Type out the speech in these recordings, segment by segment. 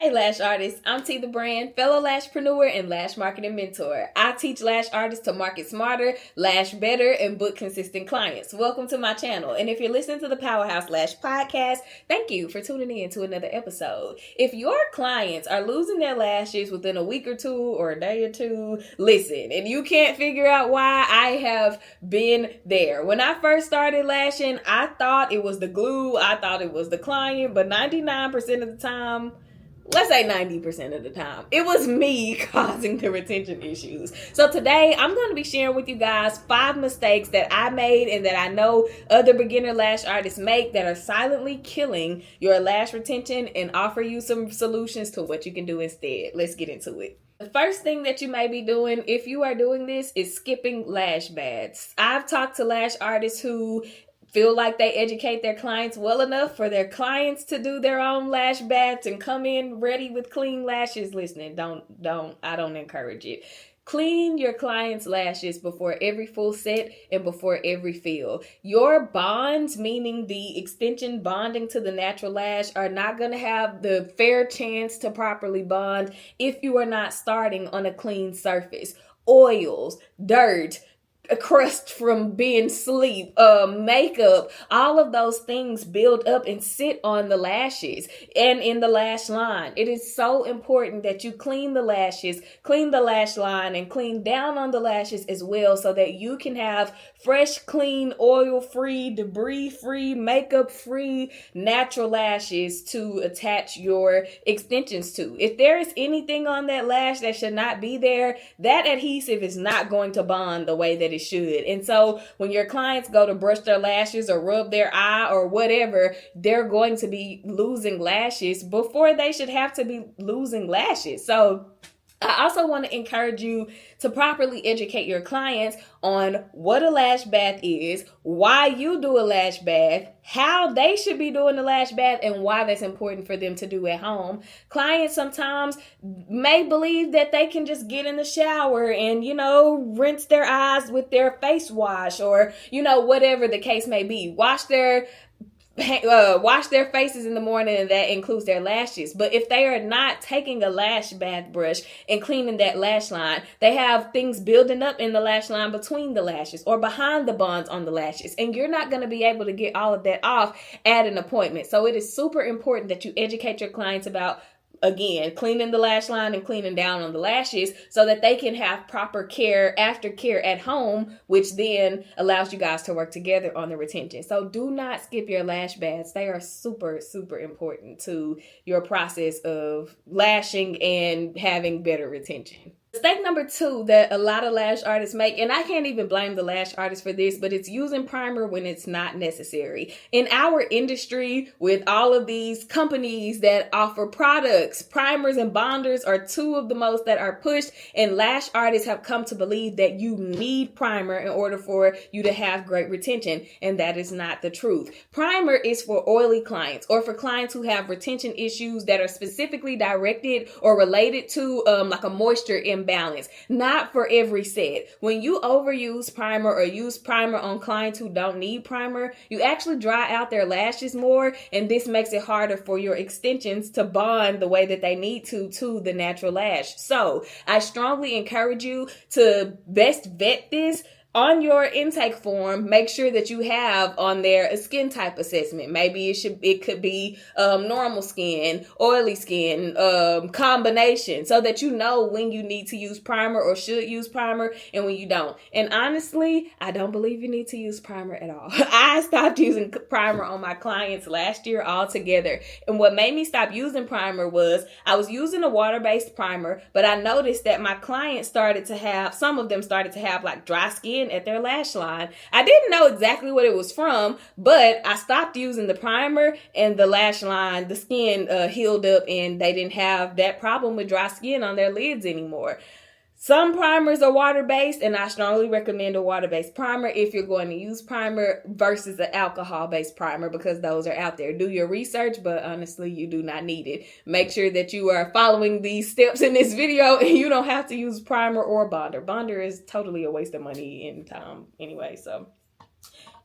Hey Lash artists, I'm T the Brand, fellow lashpreneur and lash marketing mentor. I teach lash artists to market smarter, lash better, and book consistent clients. Welcome to my channel. And if you're listening to the Powerhouse Lash podcast, thank you for tuning in to another episode. If your clients are losing their lashes within a week or two or a day or two, listen, and you can't figure out why, I have been there. When I first started lashing, I thought it was the glue, I thought it was the client, but 99% of the time, let's say 90% of the time, it was me causing the retention issues. So today I'm going to be sharing with you guys 5 mistakes that I made and that I know other beginner lash artists make that are silently killing your lash retention, and offer you some solutions to what you can do instead. Let's get into it. The first thing that you may be doing, if you are doing this, is skipping lash baths. I've talked to lash artists who feel like they educate their clients well enough for their clients to do their own lash baths and come in ready with clean lashes. Listen, I don't encourage it. Clean your clients' lashes before every full set and before every fill. Your bonds, meaning the extension bonding to the natural lash, are not going to have the fair chance to properly bond if you are not starting on a clean surface. Oils, dirt, a crust from being asleep, makeup, all of those things build up and sit on the lashes and in the lash line. It is so important that you clean the lashes, clean the lash line, and clean down on the lashes as well, so that you can have fresh, clean, oil-free, debris-free, makeup-free, natural lashes to attach your extensions to. If there is anything on that lash that should not be there, that adhesive is not going to bond the way that it should. And so when your clients go to brush their lashes or rub their eye or whatever, they're going to be losing lashes before they should have to be losing lashes. So I also want to encourage you to properly educate your clients on what a lash bath is, why you do a lash bath, how they should be doing the lash bath, and why that's important for them to do at home. Clients sometimes may believe that they can just get in the shower and, rinse their eyes with their face wash or, whatever the case may be. Wash their faces in the morning, and that includes their lashes. But if they are not taking a lash bath brush and cleaning that lash line, they have things building up in the lash line between the lashes or behind the bonds on the lashes, and you're not going to be able to get all of that off at an appointment. So it is super important that you educate your clients about, again, cleaning the lash line and cleaning down on the lashes so that they can have proper care, aftercare at home, which then allows you guys to work together on the retention. So do not skip your lash baths. They are super, super important to your process of lashing and having better retention. Mistake number 2 that a lot of lash artists make, and I can't even blame the lash artists for this, but it's using primer when it's not necessary. In our industry, with all of these companies that offer products, primers and bonders are 2 of the most that are pushed, and lash artists have come to believe that you need primer in order for you to have great retention, and that is not the truth. Primer is for oily clients or for clients who have retention issues that are specifically directed or related to like a moisture imbalance, not for every set. When you overuse primer or use primer on clients who don't need primer, you actually dry out their lashes more, and this makes it harder for your extensions to bond the way that they need to the natural lash. So I strongly encourage you to best vet this. On your intake form, make sure that you have on there a skin type assessment. Maybe it could be normal skin, oily skin, combination, so that you know when you need to use primer or should use primer and when you don't. And honestly, I don't believe you need to use primer at all. I stopped using primer on my clients last year altogether. And what made me stop using primer was I was using a water-based primer, but I noticed that my clients some of them started to have like dry skin at their lash line. I didn't know exactly what it was from, but I stopped using the primer and the lash line, the skin healed up, and they didn't have that problem with dry skin on their lids anymore. Some primers are water-based, and I strongly recommend a water-based primer if you're going to use primer versus an alcohol-based primer, because those are out there. Do your research, but honestly, you do not need it. Make sure that you are following these steps in this video, and you don't have to use primer or bonder. Bonder is totally a waste of money and time anyway, so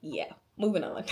yeah, moving on.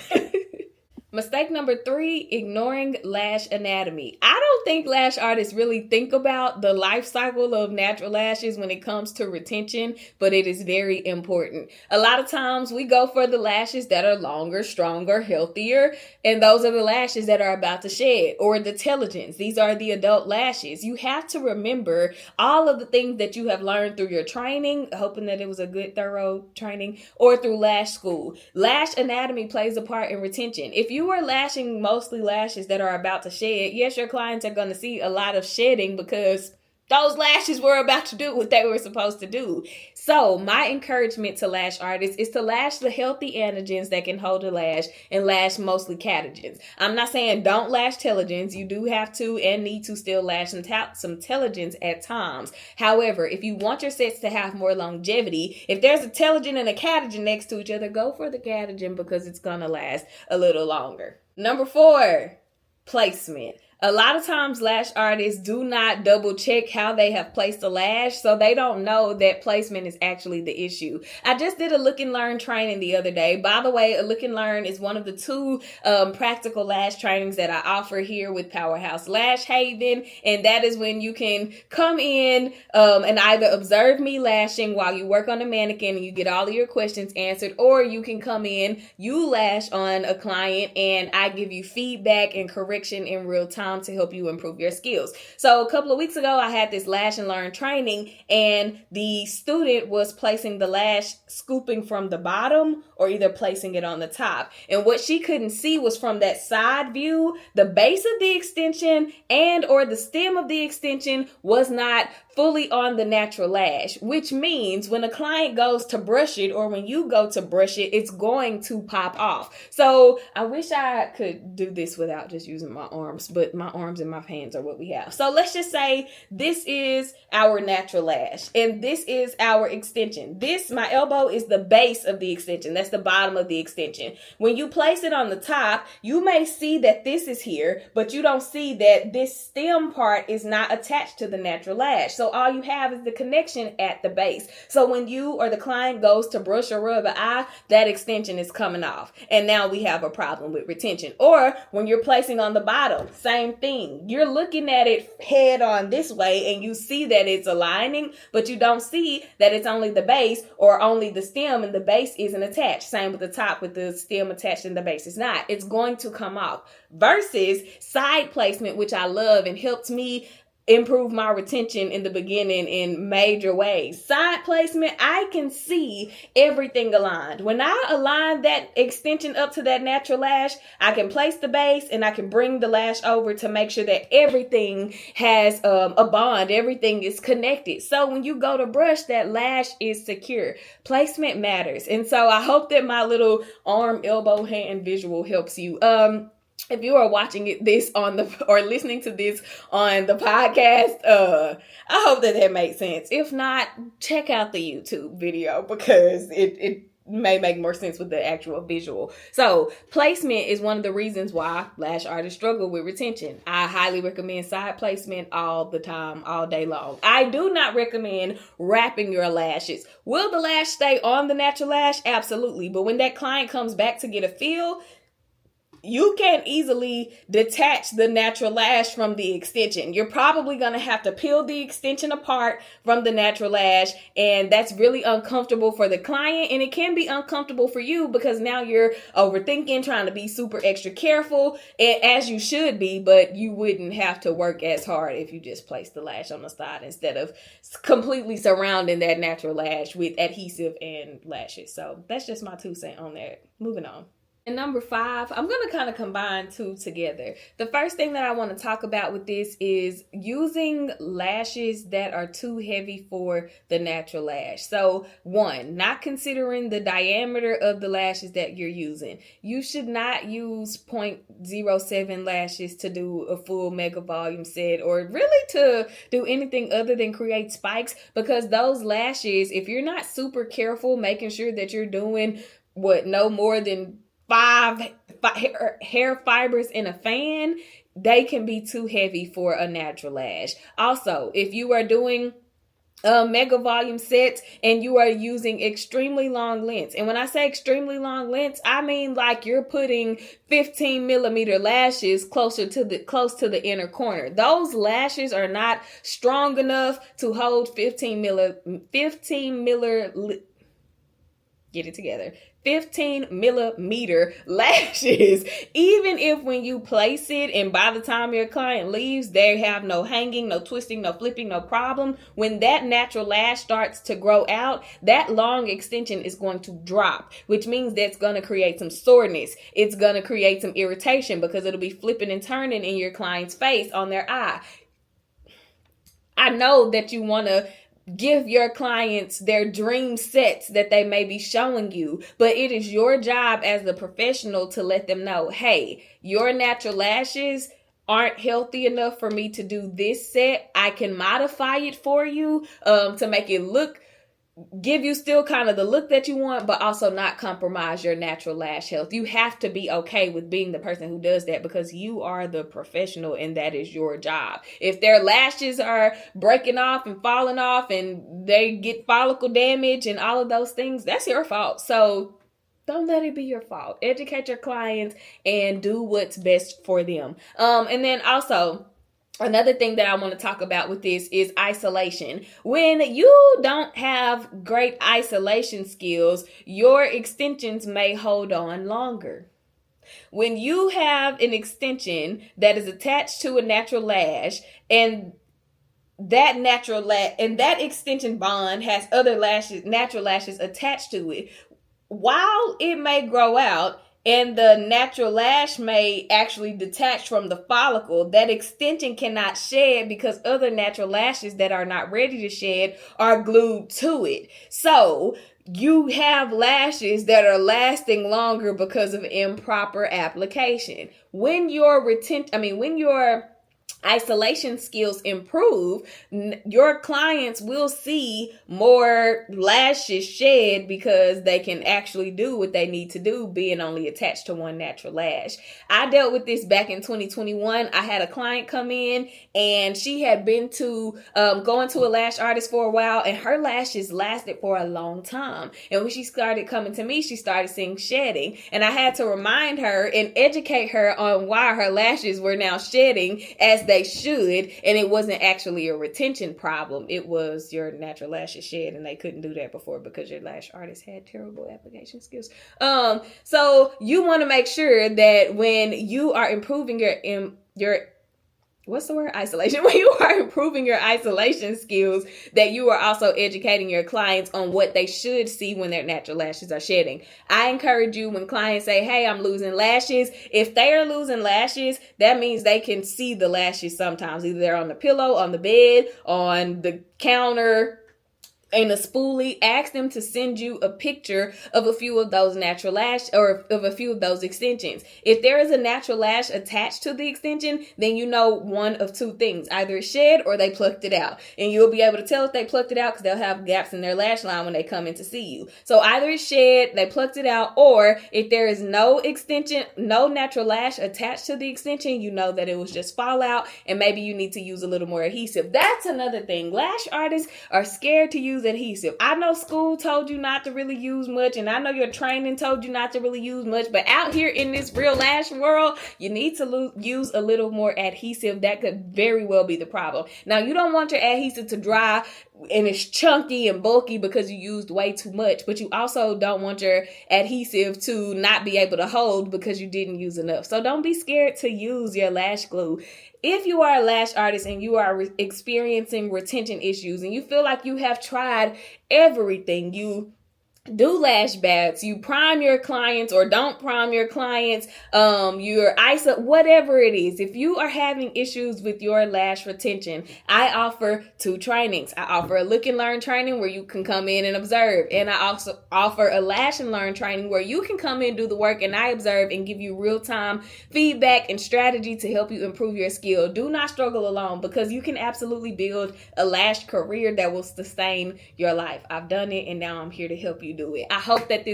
Mistake number 3, ignoring lash anatomy. I don't think lash artists really think about the life cycle of natural lashes when it comes to retention, but it is very important. A lot of times we go for the lashes that are longer, stronger, healthier, and those are the lashes that are about to shed, or the telogens. These are the adult lashes. You have to remember all of the things that you have learned through your training, hoping that it was a good, thorough training, or through lash school. Lash anatomy plays a part in retention. If you are lashing mostly lashes that are about to shed, yes, your clients are going to see a lot of shedding because those lashes were about to do what they were supposed to do. So my encouragement to lash artists is to lash the healthy anagens that can hold a lash and lash mostly catagens. I'm not saying don't lash telogens. You do have to and need to still lash some telogens at times. However, if you want your sets to have more longevity, if there's a telogen and a catagen next to each other, go for the catagen because it's going to last a little longer. Number 4, placement. A lot of times lash artists do not double check how they have placed a lash, so they don't know that placement is actually the issue. I just did a look and learn training the other day. By the way, a look and learn is one of the 2 practical lash trainings that I offer here with Powerhouse Lash Haven, and that is when you can come in and either observe me lashing while you work on a mannequin and you get all of your questions answered, or you can come in, you lash on a client, and I give you feedback and correction in real time to help you improve your skills. So a couple of weeks ago, I had this lash and learn training, and the student was placing the lash scooping from the bottom or either placing it on the top. And what she couldn't see was from that side view, the base of the extension and or the stem of the extension was not fully on the natural lash, which means when a client goes to brush it or when you go to brush it, it's going to pop off. So I wish I could do this without just using my arms, but my arms and my hands are what we have. So let's just say this is our natural lash and this is our extension. My elbow is the base of the extension. That's the bottom of the extension. When you place it on the top, you may see that this is here, but you don't see that this stem part is not attached to the natural lash. So all you have is the connection at the base. So when you or the client goes to brush or rub an eye, that extension is coming off. And now we have a problem with retention. Or when you're placing on the bottom, same thing. You're looking at it head on this way and you see that it's aligning, but you don't see that it's only the base or only the stem and the base isn't attached. Same with the top with the stem attached and the base is not. It's going to come off. Versus side placement, which I love and helped me improve my retention in the beginning in major ways. Side placement, I can see everything aligned. When I align that extension up to that natural lash, I can place the base and I can bring the lash over to make sure that everything has a bond. Everything is connected. So when you go to brush, that lash is secure. Placement matters. And so I hope that my little arm, elbow, hand visual helps you. If you are watching this or listening to this on the podcast, I hope that makes sense. If not, check out the YouTube video because it may make more sense with the actual visual. So placement is one of the reasons why lash artists struggle with retention. I highly recommend side placement all the time, all day long. I do not recommend wrapping your lashes. Will the lash stay on the natural lash? Absolutely. But when that client comes back to get a feel, you can't easily detach the natural lash from the extension. You're probably going to have to peel the extension apart from the natural lash, and that's really uncomfortable for the client, and it can be uncomfortable for you because now you're overthinking, trying to be super extra careful, as you should be, but you wouldn't have to work as hard if you just place the lash on the side instead of completely surrounding that natural lash with adhesive and lashes. So that's just my 2 cents on that. Moving on. And number 5, I'm going to kind of combine 2 together. The first thing that I want to talk about with this is using lashes that are too heavy for the natural lash. So 1, not considering the diameter of the lashes that you're using. You should not use 0.07 lashes to do a full mega volume set or really to do anything other than create spikes, because those lashes, if you're not super careful, making sure that you're doing no more than 5 hair fibers in a fan, they can be too heavy for a natural lash. Also, if you are doing mega volume sets, and you are using extremely long lengths. And when I say extremely long lengths, I mean like you're putting 15 millimeter lashes close to the inner corner. Those lashes are not strong enough to hold 15 millimeter lashes. Even if when you place it and by the time your client leaves, they have no hanging, no twisting, no flipping, no problem. When that natural lash starts to grow out, that long extension is going to drop, which means that's going to create some soreness. It's going to create some irritation because it'll be flipping and turning in your client's face on their eye. I know that you want to give your clients their dream sets that they may be showing you, but it is your job as the professional to let them know, hey, your natural lashes aren't healthy enough for me to do this set. I can modify it for you to make it give you still kind of the look that you want, but also not compromise your natural lash health. You have to be okay with being the person who does that because you are the professional and that is your job. If their lashes are breaking off and falling off and they get follicle damage and all of those things, that's your fault. So don't let it be your fault. Educate your clients and do what's best for them. And then also, another thing that I want to talk about with this is isolation. When you don't have great isolation skills, your extensions may hold on longer. When you have an extension that is attached to a natural lash and that that extension bond has other natural lashes attached to it, while it may grow out, and the natural lash may actually detach from the follicle, that extension cannot shed because other natural lashes that are not ready to shed are glued to it. So you have lashes that are lasting longer because of improper application. When your isolation skills improve, your clients will see more lashes shed because they can actually do what they need to do being only attached to one natural lash. I dealt with this back in 2021. I had a client come in and she had been going to a lash artist for a while and her lashes lasted for a long time. And when she started coming to me, she started seeing shedding. And I had to remind her and educate her on why her lashes were now shedding as they should, and it wasn't actually a retention problem. It was your natural lashes shed, and they couldn't do that before because your lash artist had terrible application skills. So you want to make sure that when you are improving your isolation. When you are improving your isolation skills, that you are also educating your clients on what they should see when their natural lashes are shedding. I encourage you when clients say, hey, I'm losing lashes. If they are losing lashes, that means they can see the lashes sometimes. Either they're on the pillow, on the bed, on the counter, in a spoolie. Ask them to send you a picture of a few of those natural lash or of a few of those extensions. If there is a natural lash attached to the extension, then you know one of two things. Either it's shed or they plucked it out. And you'll be able to tell if they plucked it out because they'll have gaps in their lash line when they come in to see you. So either it's shed, they plucked it out, or if there is no extension, no natural lash attached to the extension, you know that it was just fallout and maybe you need to use a little more adhesive. That's another thing. Lash artists are scared to use adhesive. I know school told you not to really use much, and I know your training told you not to really use much, but out here in this real lash world, you need to use a little more adhesive. That could very well be the problem. Now, you don't want your adhesive to dry and it's chunky and bulky because you used way too much, but you also don't want your adhesive to not be able to hold because you didn't use enough. So don't be scared to use your lash glue. If you are a lash artist and you are experiencing retention issues and you feel like you have tried everything, you do lash baths, you prime your clients or don't prime your clients, your whatever it is. If you are having issues with your lash retention, I offer 2 trainings. I offer a look and learn training where you can come in and observe. And I also offer a lash and learn training where you can come in, do the work, and I observe and give you real-time feedback and strategy to help you improve your skill. Do not struggle alone because you can absolutely build a lash career that will sustain your life. I've done it and now I'm here to help you you do it. I hope that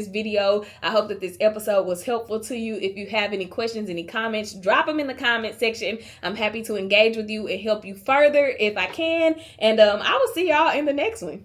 this episode was helpful to you. If you have any questions, any comments, drop them in the comment section. I'm happy to engage with you and help you further if I can. And I will see y'all in the next one.